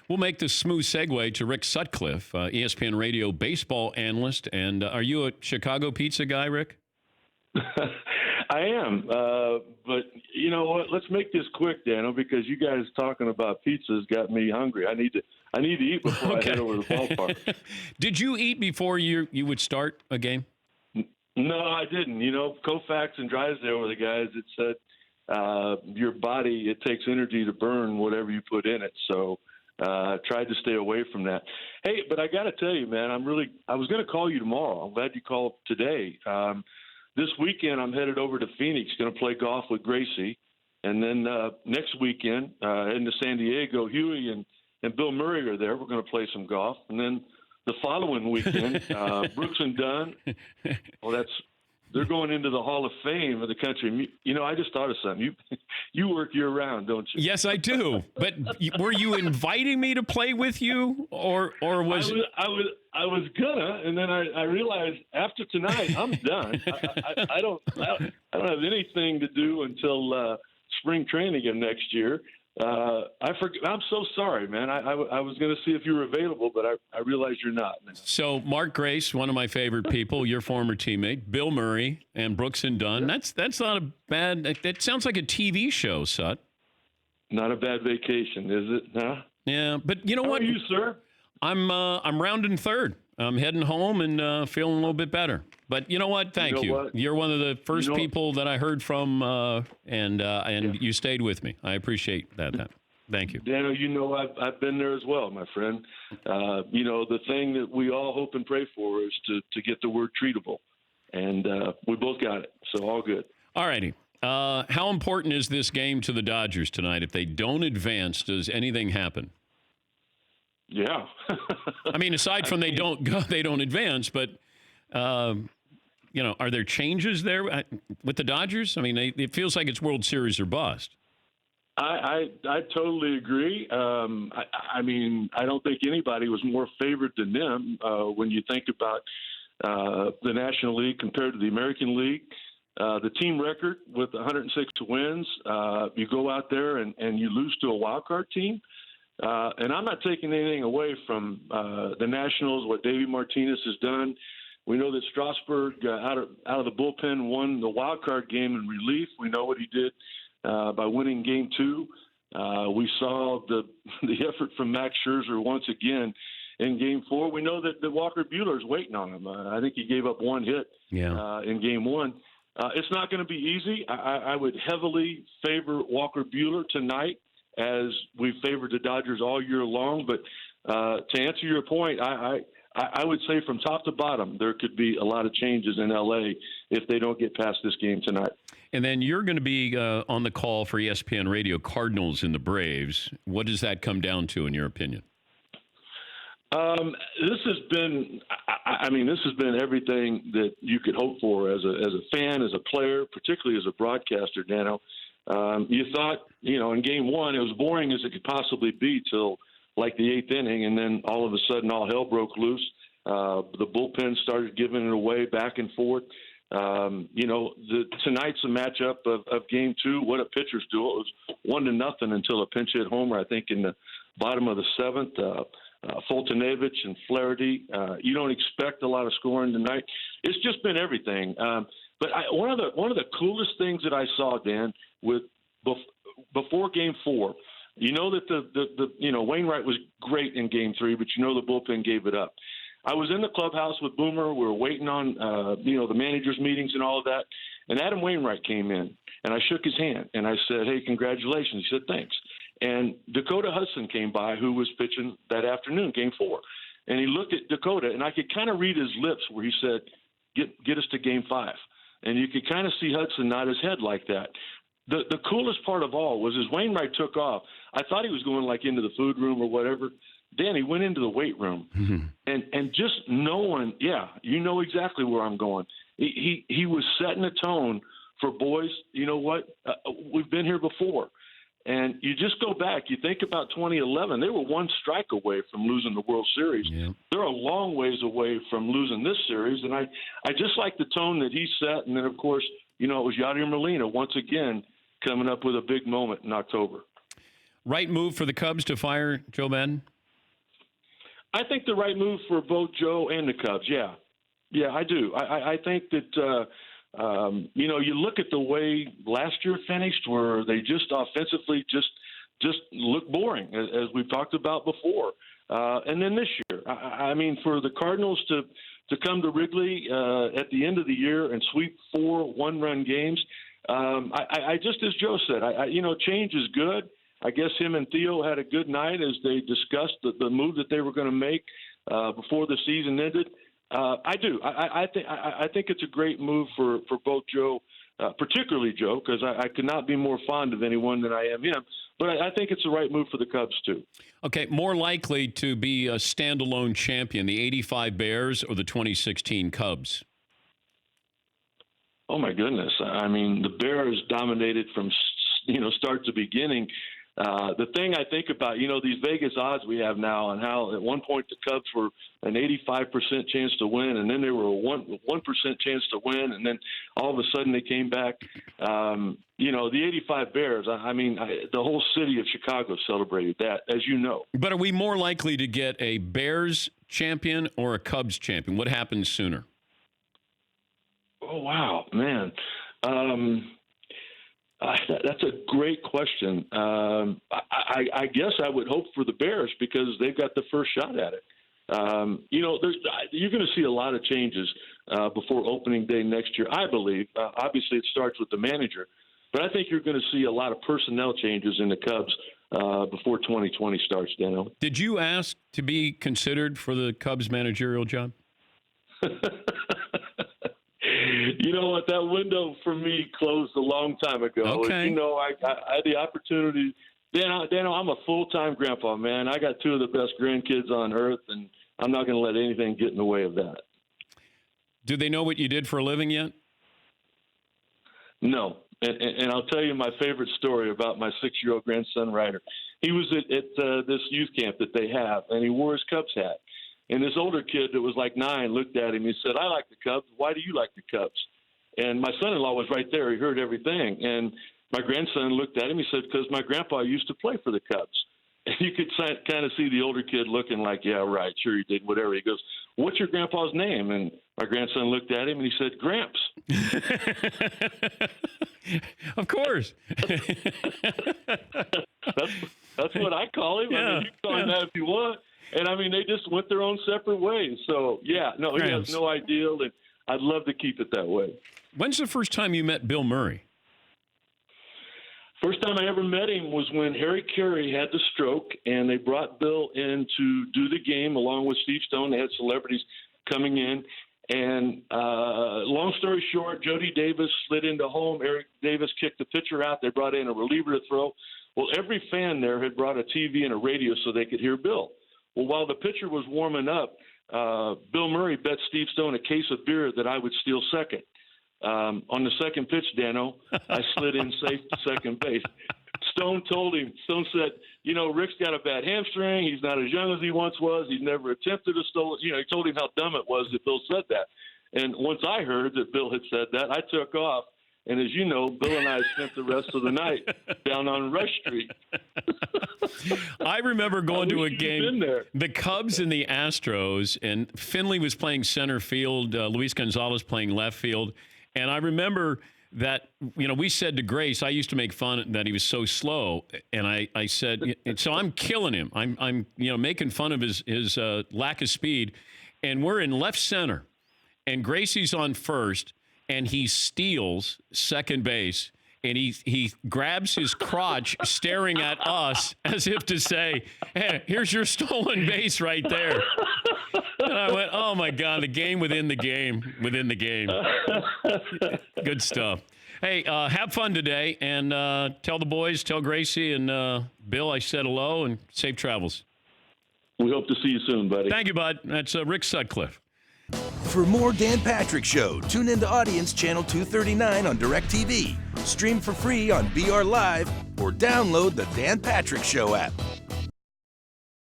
We'll make this smooth segue to Rick Sutcliffe, ESPN radio baseball analyst. And are you a Chicago pizza guy, Rick? I am. But you know what? Let's make this quick, Daniel, because you guys talking about pizzas got me hungry. I need to eat before I head over to the ballpark. Did you eat before you would start a game? No, I didn't. You know, Koufax and Drysdale were the guys that said your body, it takes energy to burn whatever you put in it. So I tried to stay away from that. Hey, but I got to tell you, man, I was going to call you tomorrow. I'm glad you called today. This weekend, I'm headed over to Phoenix, going to play golf with Gracie. And then next weekend, heading to San Diego, Huey and Bill Murray are there. We're going to play some golf. And then the following weekend, Brooks and Dunn, they're going into the Hall of Fame of the country. You know, I just thought of something. You work year-round, don't you? Yes, I do. But were you inviting me to play with you, or was I was gonna, and then I realized after tonight I'm done. I don't have anything to do until spring training of next year. I'm so sorry, man. I was going to see if you were available, but I realized you're not, man. So Mark Grace, one of my favorite people, your former teammate, Bill Murray, and Brooks and Dunn. Yeah. That's not a bad. That sounds like a TV show, Sut. Not a bad vacation, is it? Huh? Yeah, but you know what? How are you, sir? I'm rounding third. I'm heading home and feeling a little bit better. But you know what? Thank you. What? You're one of the first people that I heard from, and you stayed with me. I appreciate that. Thank you. Daniel, you know I've been there as well, my friend. You know, the thing that we all hope and pray for is to get the word treatable. And we both got it, so all good. All righty. How important is this game to the Dodgers tonight? If they don't advance, does anything happen? Yeah. I mean, aside from they don't advance, but you know, are there changes there with the Dodgers? I mean, it feels like it's World Series or bust. I totally agree. I mean, I don't think anybody was more favored than them when you think about the National League compared to the American League. The team record with 106 wins, you go out there and you lose to a wild card team. And I'm not taking anything away from the Nationals, what Davey Martinez has done. We know that Strasburg, out of the bullpen, won the wild card game in relief. We know what he did by winning Game 2. We saw the effort from Max Scherzer once again in Game 4. We know that Walker Buehler is waiting on him. I think he gave up one hit in Game 1. It's not going to be easy. I would heavily favor Walker Buehler tonight, as we've favored the Dodgers all year long. But to answer your point, I would say from top to bottom, there could be a lot of changes in L.A. if they don't get past this game tonight. And then you're going to be on the call for ESPN Radio, Cardinals and the Braves. What does that come down to, in your opinion? This has been everything that you could hope for as a fan, as a player, particularly as a broadcaster, Dano. You thought, in Game 1, it was boring as it could possibly be till like the 8th inning, and then all of a sudden all hell broke loose. The bullpen started giving it away back and forth. Tonight's a matchup of Game 2. What a pitcher's duel. It was 1-0 until a pinch hit homer, I think, in the bottom of the 7th. Fultonevich and Flaherty. You don't expect a lot of scoring tonight. It's just been everything. But one of the coolest things that I saw, Dan, before Game 4, that the Wainwright was great in Game 3, but the bullpen gave it up. I was in the clubhouse with Boomer. We were waiting on the managers' meetings and all of that, and Adam Wainwright came in, and I shook his hand and I said, "Hey, congratulations." He said, "Thanks." And Dakota Hudson came by, who was pitching that afternoon, Game 4, and he looked at Dakota, and I could kind of read his lips where he said, "Get us to Game 5." And you could kind of see Hudson nod his head like that. The coolest part of all was as Wainwright took off, I thought he was going like into the food room or whatever. Dan, he went into the weight room. And just knowing, you know exactly where I'm going. He was setting a tone for boys. You know what? We've been here before. And you just go back, you think about 2011, they were one strike away from losing the World Series. Yeah. They're a long ways away from losing this series. And I just like the tone that he set. And then, of course, it was Yadier Molina once again coming up with a big moment in October. Right move for the Cubs to fire Joe Madden? I think the right move for both Joe and the Cubs. Yeah, I do. I think that you look at the way last year finished, where they just offensively just look boring, as we've talked about before. And then this year, I mean, for the Cardinals to come to Wrigley at the end of the year and sweep 4 one-run games, I just, as Joe said, change is good. I guess him and Theo had a good night as they discussed the move that they were going to make before the season ended. I do. I think it's a great move for both Joe, particularly Joe, because I could not be more fond of anyone than I am him. But I think it's the right move for the Cubs, too. Okay, more likely to be a standalone champion, the 85 Bears or the 2016 Cubs? Oh, my goodness. I mean, the Bears dominated from, start to beginning. The thing I think about, these Vegas odds we have now, and how at one point the Cubs were an 85% chance to win, and then they were a 1% chance to win, and then all of a sudden they came back. The 85 Bears, the whole city of Chicago celebrated that, as you know. But are we more likely to get a Bears champion or a Cubs champion? What happens sooner? Oh, wow, man. That's a great question. I guess I would hope for the Bears because they've got the first shot at it. You're going to see a lot of changes before opening day next year, I believe. Obviously, it starts with the manager. But I think you're going to see a lot of personnel changes in the Cubs before 2020 starts, Dano. Did you ask to be considered for the Cubs managerial job? You know what? That window for me closed a long time ago. Okay. I had the opportunity. Dano, I'm a full-time grandpa, man. I got 2 of the best grandkids on earth, and I'm not going to let anything get in the way of that. Do they know what you did for a living yet? No. And I'll tell you my favorite story about my 6-year-old grandson, Ryder. He was at this youth camp that they have, and he wore his Cubs hat. And this older kid that was like 9 looked at him. He said, "I like the Cubs. Why do you like the Cubs?" And my son-in-law was right there. He heard everything. And my grandson looked at him. He said, "Because my grandpa used to play for the Cubs." And you could kind of see the older kid looking like, "Yeah, right, sure he did, whatever." He goes, "What's your grandpa's name?" And my grandson looked at him and he said, "Gramps." Of course. That's what I call him. Yeah, I mean, you can call him that if you want. And, they just went their own separate ways. So, yeah, no, Gramps. He has no ideal, and I'd love to keep it that way. When's the first time you met Bill Murray? First time I ever met him was when Harry Carey had the stroke, and they brought Bill in to do the game along with Steve Stone. They had celebrities coming in. And long story short, Jody Davis slid into home. Eric Davis kicked the pitcher out. They brought in a reliever to throw. Well, every fan there had brought a TV and a radio so they could hear Bill. Well, while the pitcher was warming up, Bill Murray bet Steve Stone a case of beer that I would steal second. On the second pitch, Dano, I slid in safe to second base. Stone said, Rick's got a bad hamstring. He's not as young as he once was. He's never attempted to steal. He told him how dumb it was that Bill said that. And once I heard that Bill had said that, I took off. And as you know, Bill and I spent the rest of the night down on Rush Street. I remember going to a game, the Cubs and the Astros, and Finley was playing center field, Luis Gonzalez playing left field. And I remember that, we said to Grace, I used to make fun that he was so slow. And I said, so I'm killing him. I'm making fun of his lack of speed. And we're in left center. And Gracie's on first. And he steals second base, and he grabs his crotch, staring at us as if to say, "Hey, here's your stolen base right there." And I went, "Oh my God, the game within the game, within the game." Good stuff. Hey, have fun today, and tell the boys, tell Gracie and Bill I said hello, and safe travels. We hope to see you soon, buddy. Thank you, bud. That's Rick Sutcliffe. For more Dan Patrick Show, tune into Audience Channel 239 on DirecTV. Stream for free on BR Live or download the Dan Patrick Show app.